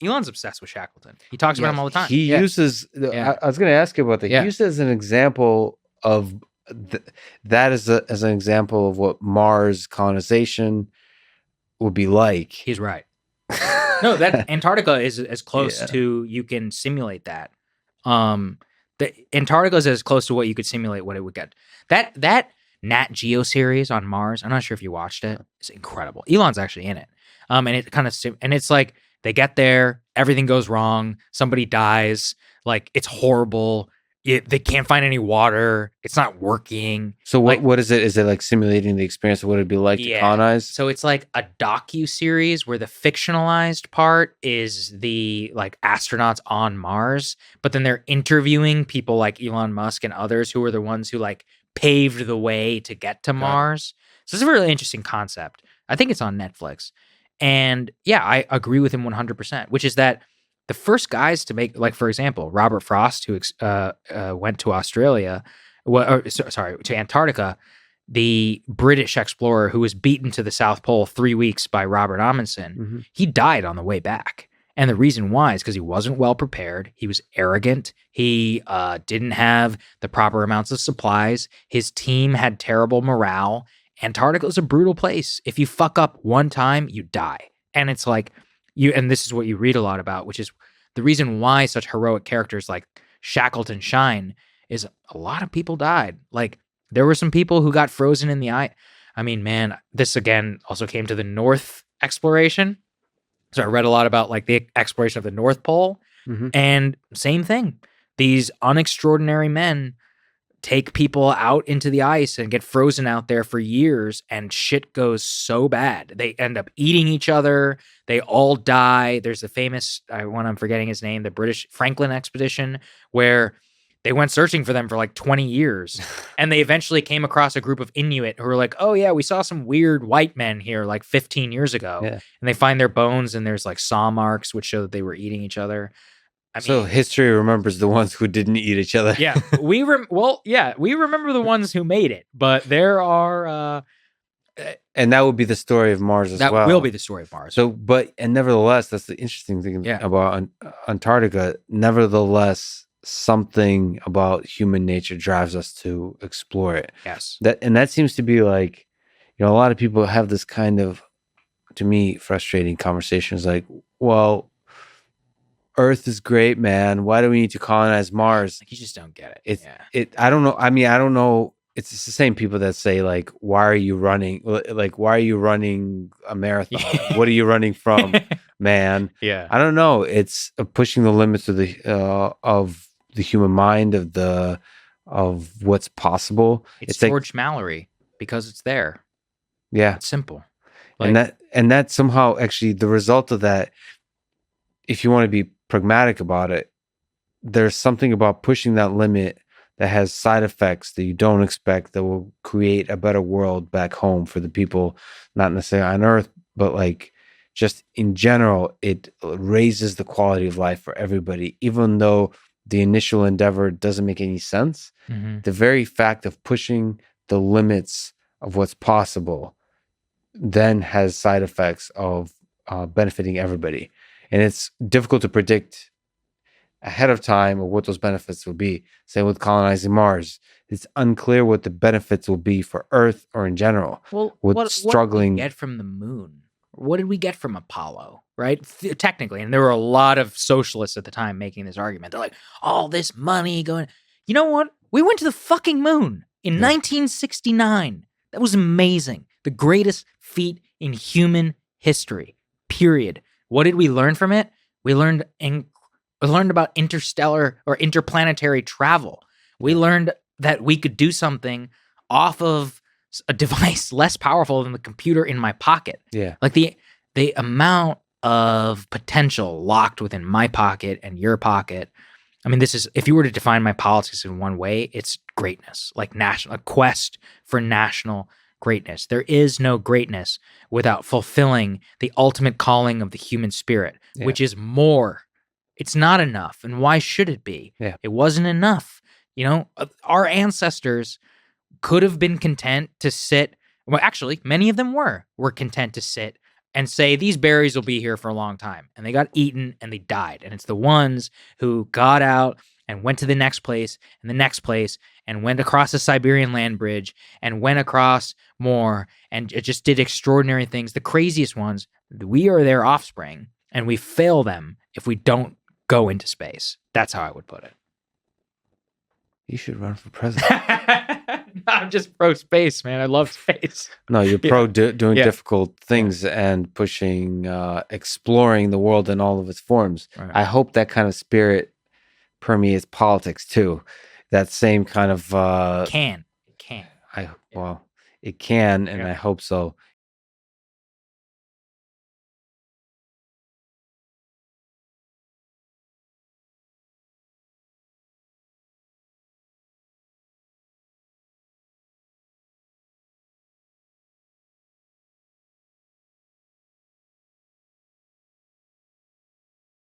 Elon's obsessed with Shackleton. He talks about him all the time. He uses. Yeah. I was going to ask you about that. Yeah. He uses an example of that as an example of what Mars colonization would be like. He's right. No, that Antarctica is as close to you can simulate that. The Antarctica is as close to what you could simulate what it would get. That Nat Geo series on Mars, I'm not sure if you watched it. It's incredible. Elon's actually in it. And it kind of and it's like they get there, everything goes wrong, somebody dies, like it's horrible. They can't find any water. It's not working. So what is it? Is it like simulating the experience of what it'd be like to colonize? So it's like a docu-series where the fictionalized part is the like astronauts on Mars, but then they're interviewing people like Elon Musk and others who are the ones who like paved the way to get to Mars. So it's a really interesting concept. I think it's on Netflix. And yeah, I agree with him 100%, which is that the first guys to make, like, for example, Robert Frost, who went to Australia, to Antarctica, the British explorer who was beaten to the South Pole 3 weeks by Robert Amundsen, he died on the way back. And the reason why is because he wasn't well prepared. He was arrogant. He didn't have the proper amounts of supplies. His team had terrible morale. Antarctica is a brutal place. If you fuck up one time, you die. And it's like, and this is what you read a lot about, which is the reason why such heroic characters like Shackleton shine is a lot of people died. Like there were some people who got frozen in the ice. I mean, man, this again also came to the North exploration. So I read a lot about like the exploration of the North Pole, and same thing. These unextraordinary men take people out into the ice and get frozen out there for years, and shit goes so bad. They end up eating each other. They all die. There's the famous one, I'm forgetting his name, the British Franklin expedition, where they went searching for them for like 20 years. And they eventually came across a group of Inuit who were like, oh yeah, we saw some weird white men here like 15 years ago. Yeah. And they find their bones and there's like saw marks, which show that they were eating each other. So history remembers the ones who didn't eat each other. Yeah, we remember the ones who made it, but there are, and that would be the story of Mars as well. That will be the story of Mars. So, and nevertheless, that's the interesting thing about Antarctica. Nevertheless, something about human nature drives us to explore it. Yes, that seems to be like, a lot of people have this kind of, to me, frustrating conversations. Like, well, Earth is great, man. Why do we need to colonize Mars? Like, you just don't get it. I don't know. I mean, I don't know. It's the same people that say like, why are you running? Like, why are you running a marathon? What are you running from, man? Yeah. I don't know. It's pushing the limits of the human mind, of what's possible. It's George Mallory because it's there. Yeah. It's simple. Like, and that somehow actually the result of that, if you want to be pragmatic about it, there's something about pushing that limit that has side effects that you don't expect that will create a better world back home for the people, not necessarily on Earth, but like just in general, it raises the quality of life for everybody, even though the initial endeavor doesn't make any sense. The very fact of pushing the limits of what's possible then has side effects of benefiting everybody. And it's difficult to predict ahead of time of what those benefits will be. Same with colonizing Mars. It's unclear what the benefits will be for Earth or in general. Well, what did we get from the moon? What did we get from Apollo, right? Technically, and there were a lot of socialists at the time making this argument. They're like, all this money going... You know what? We went to the fucking moon in 1969. That was amazing. The greatest feat in human history, period. What did we learn from it? We learned about interstellar or interplanetary travel. We learned that we could do something off of a device less powerful than the computer in my pocket. Yeah. Like the amount of potential locked within my pocket and your pocket. I mean, this is, if you were to define my politics in one way, it's greatness, like a quest for national greatness. There is no greatness without fulfilling the ultimate calling of the human spirit, which is more. It's not enough. And why should it be? Yeah. It wasn't enough. Our ancestors could have been content to sit. Well, actually, many of them were content to sit and say these berries will be here for a long time, and they got eaten and they died, and it's the ones who got out and went to the next place and the next place and went across the Siberian land bridge and went across more and it just did extraordinary things, the craziest ones. We are their offspring, and we fail them if we don't go into space. That's how I would put it. You should run for president. I'm just pro space, man. I love space. No, you're pro doing Yeah. difficult things and pushing, exploring the world in all of its forms. Right. I hope that kind of spirit permeates politics too. That same kind of It can. well, it can, and Yeah. I hope so.